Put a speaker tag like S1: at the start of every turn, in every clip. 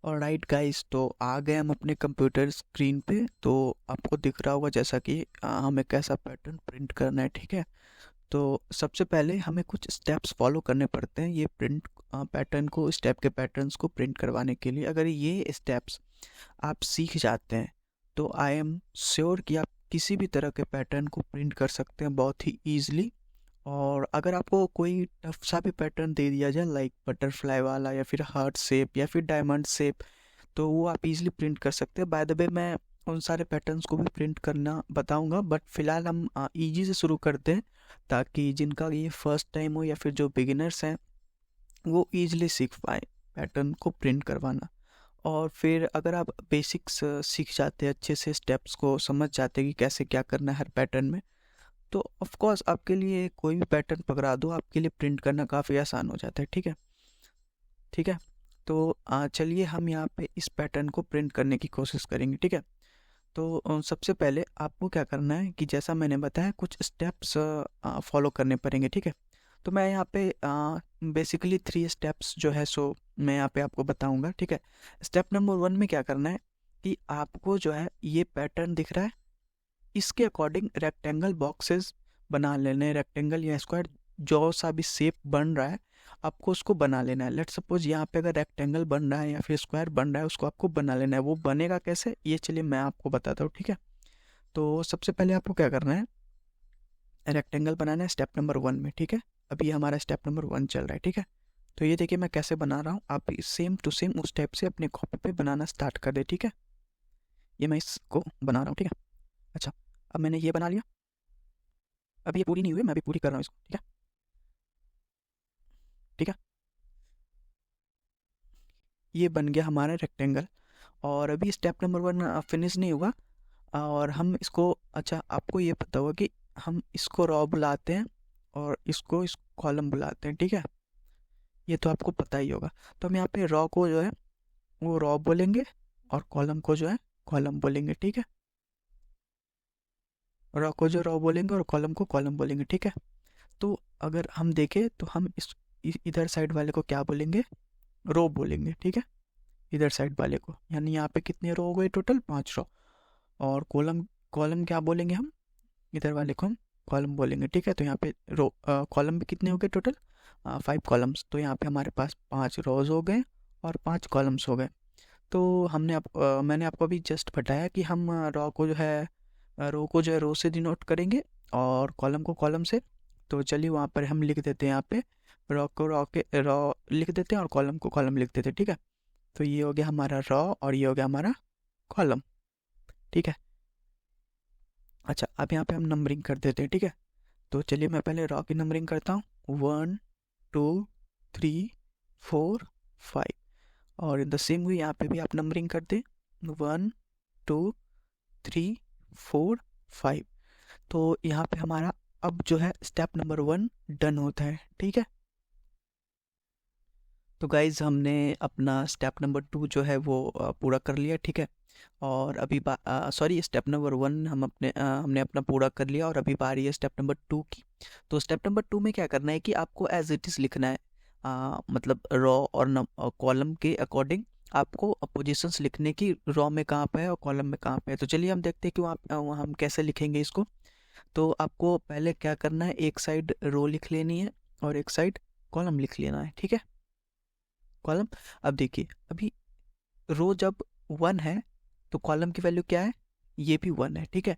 S1: और right guys, तो आ गए हम अपने कंप्यूटर स्क्रीन पे। तो आपको दिख रहा होगा जैसा कि हमें कैसा पैटर्न प्रिंट करना है। ठीक है, तो सबसे पहले हमें कुछ स्टेप्स फॉलो करने पड़ते हैं ये प्रिंट पैटर्न को, स्टेप के पैटर्न्स को प्रिंट करवाने के लिए। अगर ये स्टेप्स आप सीख जाते हैं तो आई एम श्योर कि आप किसी भी तरह के पैटर्न को प्रिंट कर सकते हैं बहुत ही ईजिली। और अगर आपको कोई टफ सा भी पैटर्न दे दिया जाए लाइक बटरफ्लाई वाला या फिर हार्ट शेप या फिर डायमंड शेप, तो वो आप इजीली प्रिंट कर सकते हैं। बाय द वे मैं उन सारे पैटर्न्स को भी प्रिंट करना बताऊंगा, बट फिलहाल हम इजी से शुरू करते हैं ताकि जिनका ये फर्स्ट टाइम हो या फिर जो बिगिनर्स हैं वो इजीली सीख पाए पैटर्न को प्रिंट करवाना। और फिर अगर आप बेसिक्स सीख जाते हैं, अच्छे से स्टेप्स को समझ जाते हैं कि कैसे क्या करना है हर पैटर्न में, तो ऑफ कोर्स आपके लिए कोई भी पैटर्न पकड़ा दो, आपके लिए प्रिंट करना काफ़ी आसान हो जाता है। ठीक है, ठीक है। तो चलिए हम यहाँ पे इस पैटर्न को प्रिंट करने की कोशिश करेंगे। ठीक है, तो सबसे पहले आपको क्या करना है कि जैसा मैंने बताया कुछ स्टेप्स फॉलो करने पड़ेंगे। ठीक है, तो मैं यहाँ पे बेसिकली 3 स्टेप्स जो है सो मैं यहाँ पे आपको बताऊंगा। ठीक है, स्टेप नंबर 1 में क्या करना है कि आपको जो है ये पैटर्न दिख रहा है, इसके अकॉर्डिंग रेक्टेंगल बॉक्सेस बना लेने हैं। रेक्टेंगल या स्क्वायर जो सा भी शेप बन रहा है आपको उसको बना लेना है। लेट सपोज यहाँ पे अगर रेक्टेंगल बन रहा है या फिर स्क्वायर बन रहा है, उसको आपको बना लेना है। वो बनेगा कैसे, ये चलिए मैं आपको बताता हूँ। ठीक है, तो सबसे पहले आपको क्या करना है, रेक्टेंगल बनाना है स्टेप नंबर 1 में। ठीक है, अभी हमारा स्टेप नंबर 1 चल रहा है। ठीक है, तो ये देखिए मैं कैसे बना रहा हूँ, आप सेम टू सेम उस टाइप से अपने कॉपी पे बनाना स्टार्ट कर दे। ठीक है, ये मैं इसको बना रहा हूँ। ठीक है, अच्छा, अब मैंने ये बना लिया। अभी ये पूरी नहीं हुई, मैं अभी पूरी कर रहा हूँ इसको। ठीक है, ठीक है, ये बन गया हमारा रेक्टेंगल। और अभी स्टेप नंबर 1 फिनिश नहीं हुआ, और हम इसको, अच्छा आपको ये पता होगा कि हम इसको रॉ बुलाते हैं और इसको इस कॉलम बुलाते हैं। ठीक है, ये तो आपको पता ही होगा। तो हम यहाँ पे रॉ को जो है वो रॉ बोलेंगे और कॉलम को जो है कॉलम बोलेंगे। ठीक है, रॉ को जो रॉ बोलेंगे और कॉलम को कॉलम बोलेंगे। ठीक है, तो अगर हम देखें तो हम इधर साइड वाले को क्या बोलेंगे, रो बोलेंगे। ठीक है, इधर साइड वाले को, यानी यहाँ पे कितने रो हो गए, टोटल 5 रो। और कॉलम, कॉलम क्या बोलेंगे हम, इधर वाले को हम कॉलम बोलेंगे। ठीक है, तो यहाँ पे रो कॉलम भी कितने हो गए टोटल, 5 कॉलम्स। तो यहाँ पे हमारे पास 5 रोज हो गए और 5 कॉलम्स हो गए। तो मैंने आपको अभी जस्ट बताया कि हम रो को जो है रो को जो है रो से डिनोट करेंगे और कॉलम को कॉलम से। तो चलिए वहाँ पर हम लिख देते हैं, यहाँ पे रॉ को रॉ के रॉ लिख देते हैं और कॉलम को कॉलम लिख देते हैं। ठीक है, तो ये हो गया हमारा रॉ और ये हो गया हमारा कॉलम। ठीक है, अच्छा अब यहाँ पे हम नंबरिंग कर देते हैं। ठीक है, तो चलिए मैं पहले रॉ की नंबरिंग करता हूँ, 1 2 3 4 5। और इन द सेम वे यहाँ पे भी आप नंबरिंग कर दें, 1 2 3 4 5। तो यहाँ पे हमारा अब जो है स्टेप नंबर 1 डन होता है। ठीक है, तो गाइज हमने अपना स्टेप नंबर 2 जो है वो पूरा कर लिया। ठीक है, और अभी सॉरी स्टेप नंबर 1 हमने अपना पूरा कर लिया और अभी बारी है स्टेप नंबर 2 की। तो स्टेप नंबर 2 में क्या करना है कि आपको एज इट इज़ लिखना है, मतलब रॉ और कॉलम के अकॉर्डिंग आपको पोजीशंस लिखने की, रॉ में कहाँ पे है और कॉलम में कहाँ पे है। तो चलिए हम देखते हैं कि वहाँ हम कैसे लिखेंगे इसको। तो आपको पहले क्या करना है, एक साइड रो लिख लेनी है और एक साइड कॉलम लिख लेना है। ठीक है, कॉलम, अब देखिए अभी रो जब 1 है तो कॉलम की वैल्यू क्या है, ये भी 1 है। ठीक है,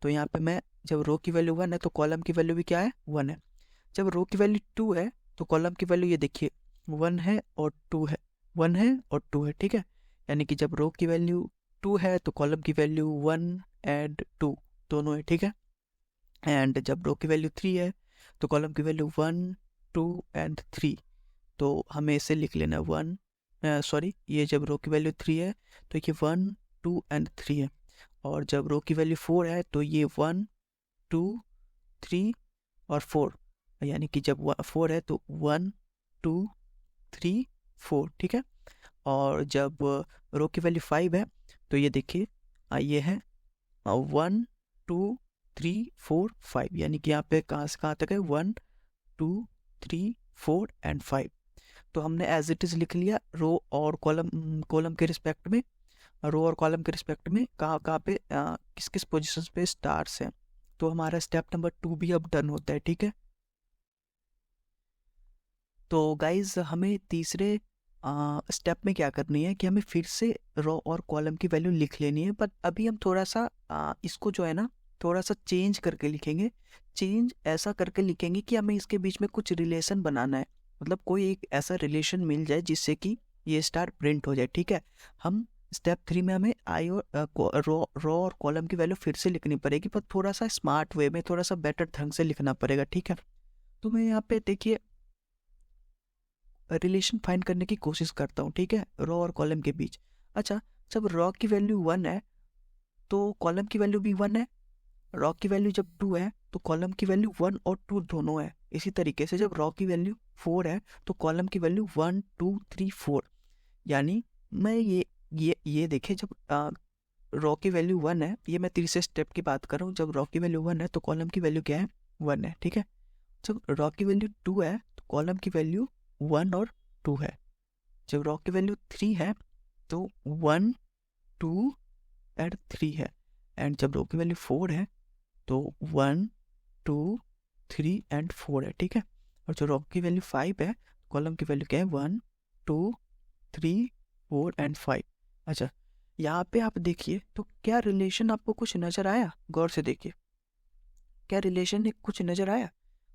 S1: तो यहाँ पे मैं, जब रो की वैल्यू 1 है तो कॉलम की वैल्यू भी क्या है, 1 है। जब रो की वैल्यू 2 है तो कॉलम की वैल्यू ये देखिए 1 है और 2 है, 1 है और 2 है। ठीक है, यानी कि जब रो की वैल्यू 2 है तो कॉलम की वैल्यू 1 एंड 2 दोनों है। ठीक है, एंड जब रो की वैल्यू 3 है तो कॉलम की वैल्यू 1 2 एंड 3। तो हमें इसे लिख लेना 1, सॉरी ये जब रो की वैल्यू 3 है तो ये 1 2 एंड 3 है। और जब रो की वैल्यू 4 है तो ये 1 2 3 और 4, यानी कि जब 4 है तो 1 2 3 4। ठीक है, और जब रो की वैल्यू 5 है तो ये देखिए ये है 1 2 3 4 5, यानी कि यहाँ पे कहाँ से कहाँ तक है, 1 2 3 4 एंड 5। तो हमने एज इट इज़ लिख लिया रो और कॉलम के रिस्पेक्ट में, रो और कॉलम के रिस्पेक्ट में कहाँ कहाँ पे किस किस पोजीशन पे स्टार्स हैं। तो हमारा स्टेप नंबर 2 भी अब डन होता है, ठीक है। तो गाइज हमें तीसरे स्टेप में क्या करनी है कि हमें फिर से रो और कॉलम की वैल्यू लिख लेनी है, बट अभी हम थोड़ा सा इसको जो है ना थोड़ा सा चेंज करके लिखेंगे। चेंज ऐसा करके लिखेंगे कि हमें इसके बीच में कुछ रिलेशन बनाना है, मतलब कोई एक ऐसा रिलेशन मिल जाए जिससे कि ये स्टार प्रिंट हो जाए, ठीक है। हम स्टेप 3 में हमें आई और रो और कॉलम की वैल्यू फिर से लिखनी पड़ेगी, पर थोड़ा सा स्मार्ट वे में, थोड़ा सा बेटर ढंग से लिखना पड़ेगा, ठीक है। तो मैं यहाँ पे देखिए रिलेशन फाइंड करने की कोशिश करता हूँ, ठीक है, रो और कॉलम के बीच। अच्छा, जब रो की वैल्यू 1 है तो कॉलम की वैल्यू भी 1 है। रो की वैल्यू जब 2 है तो कॉलम की वैल्यू 1 और 2 दोनों है। इसी तरीके से जब रो की वैल्यू 4 है तो कॉलम की वैल्यू 1 2 3 4। यानी मैं ये देखे, जब रो की वैल्यू 1 है, ये मैं तीसरे स्टेप की बात कर रहा हूँ, जब रो की वैल्यू 1 है तो कॉलम की वैल्यू क्या है, 1 है, ठीक है। जब रो की वैल्यू 2 है तो कॉलम की वैल्यू 1 और 2 है। जब रो की वैल्यू 3 है तो 1 2 एंड 3 है। एंड जब रो की वैल्यू 4 है तो 1 2 3 एंड 4 है, ठीक है। और जो रो की वैल्यू 5 है, कॉलम की वैल्यू क्या है, 1 2 3 4 एंड 5। अच्छा, यहाँ पे आप देखिए तो क्या रिलेशन आपको कुछ नजर आया, गौर से देखिए, क्या रिलेशन कुछ नजर आया।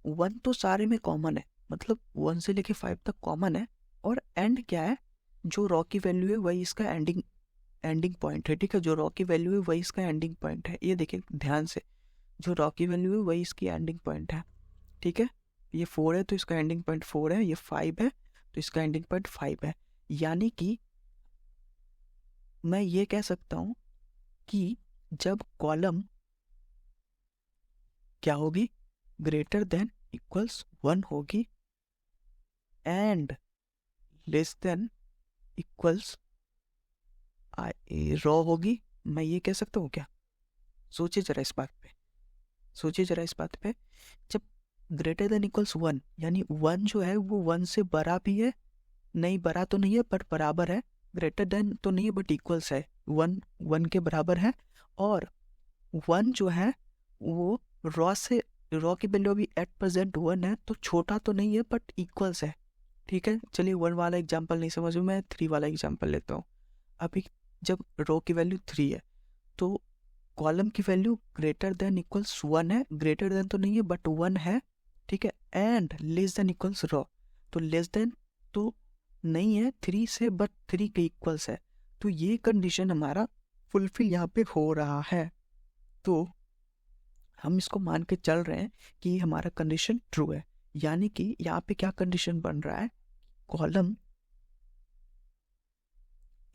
S1: 1 तो सारे में कॉमन है, मतलब 1 से लेके 5 तक कॉमन है, और एंड क्या है, जो रो की वैल्यू है वही इसका एंडिंग पॉइंट है, ठीक है। जो रो की वैल्यू है वही इसका एंडिंग पॉइंट है, ये देखिए ध्यान से, जो रो की वैल्यू है वही इसकी एंडिंग पॉइंट है, ठीक है। ये 4 है तो इसका एंडिंग पॉइंट 4 है, ये 5 है तो इसका एंडिंग पॉइंट 5 है। यानी कि मैं ये कह सकता हूँ कि जब कॉलम क्या होगी, ग्रेटर देन इक्वल्स 1 होगी एंड लेस देन इक्वल्स रो होगी, मैं ये कह सकता हूँ क्या। सोचिए जरा इस बात पे, सोचिए जरा इस बात पे। जब ग्रेटर देन इक्वल्स 1, यानी 1 जो है वो 1 से बड़ा भी है, नहीं बड़ा तो नहीं है बट बराबर है, ग्रेटर देन तो नहीं है बट इक्वल्स है, 1 के बराबर है। और 1 जो है वो रो की वैल्यू अभी एट प्रेजेंट 1 है, तो छोटा तो नहीं है बट इक्वल्स है, ठीक है। चलिए 1 वाला एग्जांपल नहीं समझ में, मैं 3 वाला एग्जांपल लेता हूँ। अभी जब रो की वैल्यू 3 है तो कॉलम की वैल्यू ग्रेटर देन इक्वल्स 1 है, ग्रेटर देन तो नहीं है बट 1 है, ठीक है। एंड लेस देन इक्वल्स रो, तो लेस देन तो नहीं है 3 से बट 3 के इक्वल्स है, तो ये कंडीशन हमारा फुलफिल यहाँ पे हो रहा है। तो हम इसको मान के चल रहे हैं कि हमारा कंडीशन ट्रू है, यानी कि यहाँ पे क्या कंडीशन बन रहा है, column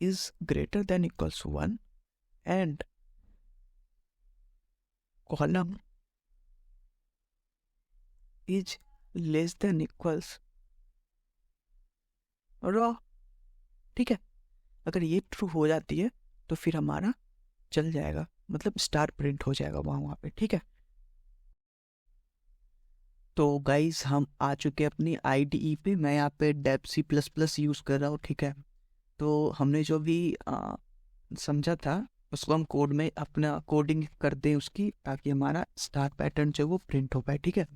S1: is greater than equals 1 and column is less than equals row, ठीक है। अगर ये ट्रू हो जाती है तो फिर हमारा चल जाएगा, मतलब स्टार प्रिंट हो जाएगा वहाँ पे, ठीक है। तो गाइज हम आ चुके हैं अपनी IDE पे, मैं यहाँ पे डेप C++ यूज़ कर रहा हूँ, ठीक है। तो हमने जो भी समझा था उसको हम कोड में अपना कोडिंग कर दें उसकी, ताकि हमारा स्टार पैटर्न जो है वो प्रिंट हो पाए, ठीक है।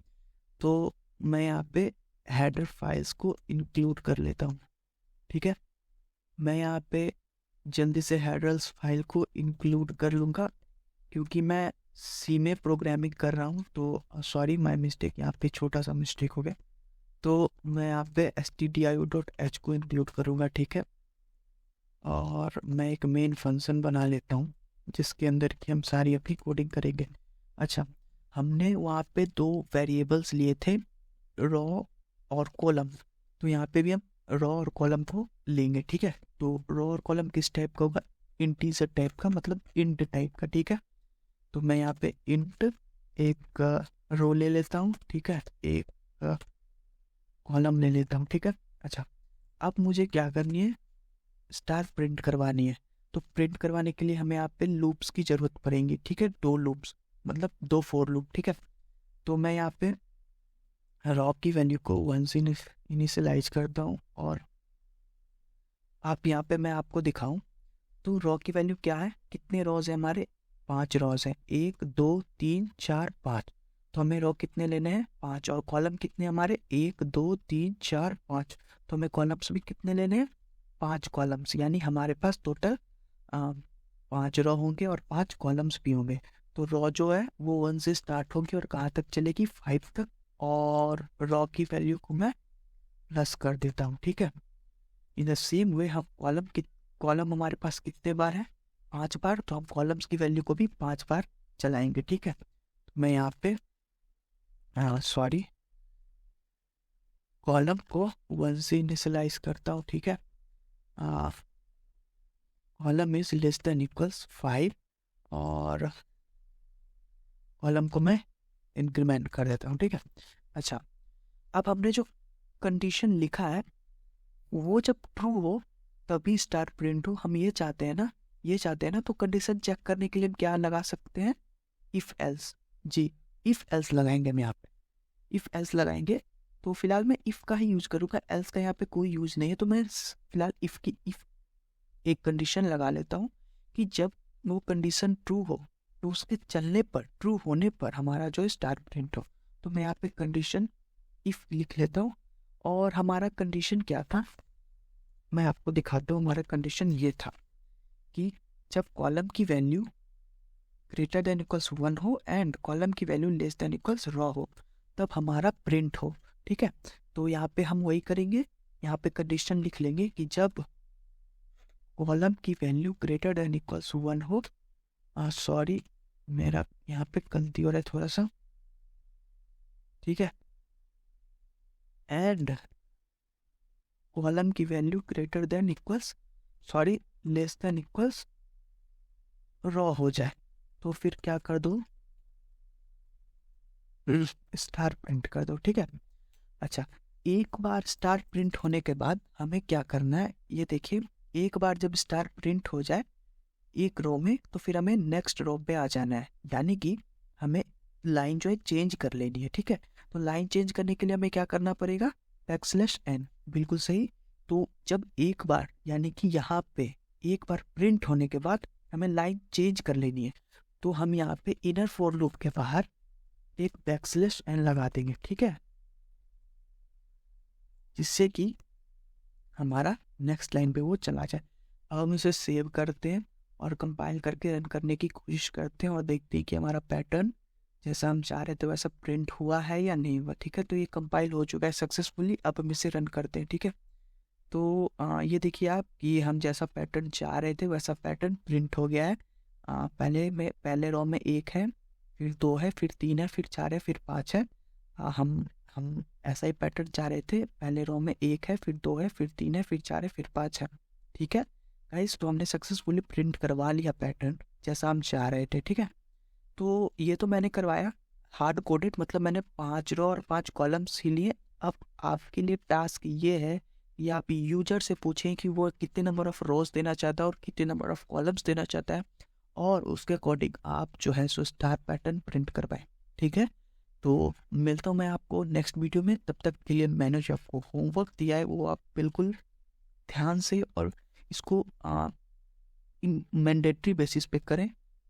S1: तो मैं यहाँ पे हेडर फाइल्स को इंक्लूड कर लेता हूँ, ठीक है। मैं यहाँ पे जल्दी से हेडर्स फाइल को इंक्लूड कर लूँगा, क्योंकि मैं सी में प्रोग्रामिंग कर रहा हूँ, तो सॉरी माय मिस्टेक, यहाँ पे छोटा सा मिस्टेक हो गया। तो मैं यहाँ पे stdio.h को इंक्लूड करूँगा, ठीक है। और मैं एक मेन फंक्शन बना लेता हूँ जिसके अंदर की हम सारी अपनी कोडिंग करेंगे। अच्छा, हमने वहाँ पे 2 वेरिएबल्स लिए थे, रो और कॉलम, तो यहाँ पे भी हम रो और कॉलम को लेंगे, ठीक है। तो रो और कॉलम किस टाइप का होगा, इंटीजर टाइप का, मतलब इंट टाइप का, ठीक है। तो मैं यहाँ पे इंट एक रो ले लेता हूँ, ठीक है, एक कॉलम ले लेता हूँ, ठीक है। अच्छा, अब मुझे क्या करनी है, स्टार प्रिंट करवानी है। तो प्रिंट करवाने के लिए हमें यहाँ पे लूप्स की ज़रूरत पड़ेगी, ठीक है, 2 लूप्स, मतलब 2 फॉर लूप, ठीक है। तो मैं यहाँ पे रॉ की वैल्यू को 1 से इनिशियलाइज करता हूँ और आप यहाँ पे मैं आपको दिखाऊं तो रो की वैल्यू क्या है, कितने रोज है हमारे, 5 रोज है, 1 2 3 4 5। तो हमें रो कितने लेने हैं, 5। और कॉलम कितने हमारे, 1 2 3 4 5। तो हमें कॉलम्स भी कितने लेने हैं, 5 कॉलम्स। यानी हमारे पास टोटल 5 रो होंगे और 5 कॉलम्स भी होंगे। तो रो जो है वो 1 से स्टार्ट होगी और कहाँ तक चलेगी, 5 तक। और रो की वैल्यू को मैं प्लस कर देता हूँ, ठीक है। इन द सेम वे हम कॉलम हमारे पास कितने बार है, 5 बार। तो हम कॉलम्स की वैल्यू को भी 5 बार चलाएंगे, ठीक है। तो मैं यहाँ पे सॉरी कॉलम को 1 से इनिशियलाइज करता हूँ, ठीक है। Column is less than equals 5 और कॉलम को मैं इंक्रीमेंट कर देता हूँ, ठीक है। अच्छा, अब हमने जो कंडीशन लिखा है वो जब ट्रू हो तभी स्टार प्रिंट हो। हम ये चाहते हैं ना, तो कंडीशन चेक करने के लिए हम क्या लगा सकते हैं, इफ एल्स। जी, इफ एल्स लगाएंगे हम यहाँ पे, इफ एल्स लगाएंगे। तो फिलहाल मैं इफ का ही यूज करूँगा, एल्स का यहाँ पे कोई यूज नहीं है। तो मैं फिलहाल इफ एक कंडीशन लगा लेता हूँ कि जब वो कंडीशन ट्रू हो तो उसके चलने पर, ट्रू होने पर हमारा जो स्टार प्रिंट हो। तो मैं यहाँ पे कंडीशन इफ लिख लेता हूँ। और हमारा कंडीशन क्या था, मैं आपको दिखाता हूँ। हमारा कंडीशन ये था कि जब कॉलम की वैल्यू ग्रेटर देन इक्वल्स 1 हो एंड कॉलम की value less than equals raw हो, तब हमारा प्रिंट हो, ठीक है। तो यहाँ पे हम वही करेंगे, यहाँ पे कंडीशन लिख लेंगे कि जब कॉलम की वैल्यू ग्रेटर देन इक्वल्स 1 हो, सॉरी मेरा यहाँ पे गलती हो रहा है थोड़ा सा, ठीक है। एंड कॉलम की value greater than equals, sorry less than equals raw हो जाए, तो फिर क्या कर दो, स्टार प्रिंट कर दो, ठीक है। अच्छा, एक बार स्टार प्रिंट होने के बाद हमें क्या करना है, ये देखिए। एक बार जब स्टार प्रिंट हो जाए एक रो में, तो फिर हमें नेक्स्ट रो पे आ जाना है। यानी कि हमें लाइन जो है चेंज कर लेनी है, ठीक है। तो लाइन चेंज करने के लिए हमें क्या करना पड़ेगा, \n, बिल्कुल सही। तो जब एक बार, यानी कि यहाँ पे एक बार प्रिंट होने के बाद हमें लाइन चेंज कर लेनी है, तो हम यहाँ पे इनर फॉर लूप के बाहर एक \n लगा देंगे, ठीक है, जिससे कि हमारा नेक्स्ट लाइन पे वो चला जाए। अब हम इसे सेव करते हैं और कंपाइल करके रन करने की कोशिश करते हैं और देखते हैं कि हमारा पैटर्न जैसा हम चाह रहे थे वैसा प्रिंट हुआ है या नहीं हुआ, ठीक है। तो ये कंपाइल हो चुका है सक्सेसफुली। अब हम इसे रन करते हैं, ठीक है। तो ये देखिए आप कि हम जैसा पैटर्न चाह रहे थे वैसा पैटर्न प्रिंट हो गया है। पहले रो में 1 है, फिर 2 है, फिर 3 है, फिर 4 है, फिर 5 है। हम ऐसा ही पैटर्न चाह रहे थे, पहले रो में 1 है, फिर 2 है, फिर 3 है, फिर 4 है, फिर 5 है, ठीक है गाइस। तो हमने सक्सेसफुली प्रिंट करवा लिया पैटर्न जैसा हम चाह रहे थे, ठीक है। तो ये तो मैंने करवाया हार्ड कोडेड, मतलब मैंने 5 रो और 5 कॉलम्स ही लिए। अब आपके लिए टास्क ये है कि आप यूजर से पूछें कि वो कितने नंबर ऑफ रोज देना चाहता है और कितने नंबर ऑफ कॉलम्स देना चाहता है, और उसके अकॉर्डिंग आप जो है सो स्टार पैटर्न प्रिंट करवाएं, ठीक है। तो मिलता हूँ मैं आपको नेक्स्ट वीडियो में। तब तक के लिए मैंने जो आपको होमवर्क दिया है वो आप बिल्कुल ध्यान से और इसको मैंडेटरी बेसिस पे करें,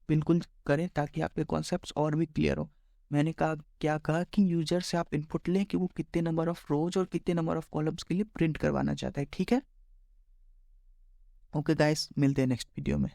S1: बिल्कुल करें, ताकि आपके कॉन्सेप्ट्स और भी क्लियर हो। मैंने कहा कि यूजर से आप इनपुट लें कि वो कितने नंबर ऑफ रोज और कितने नंबर ऑफ कॉलम्स के लिए प्रिंट करवाना चाहता है, ठीक है। ओके गाइस, मिलते हैं नेक्स्ट वीडियो में।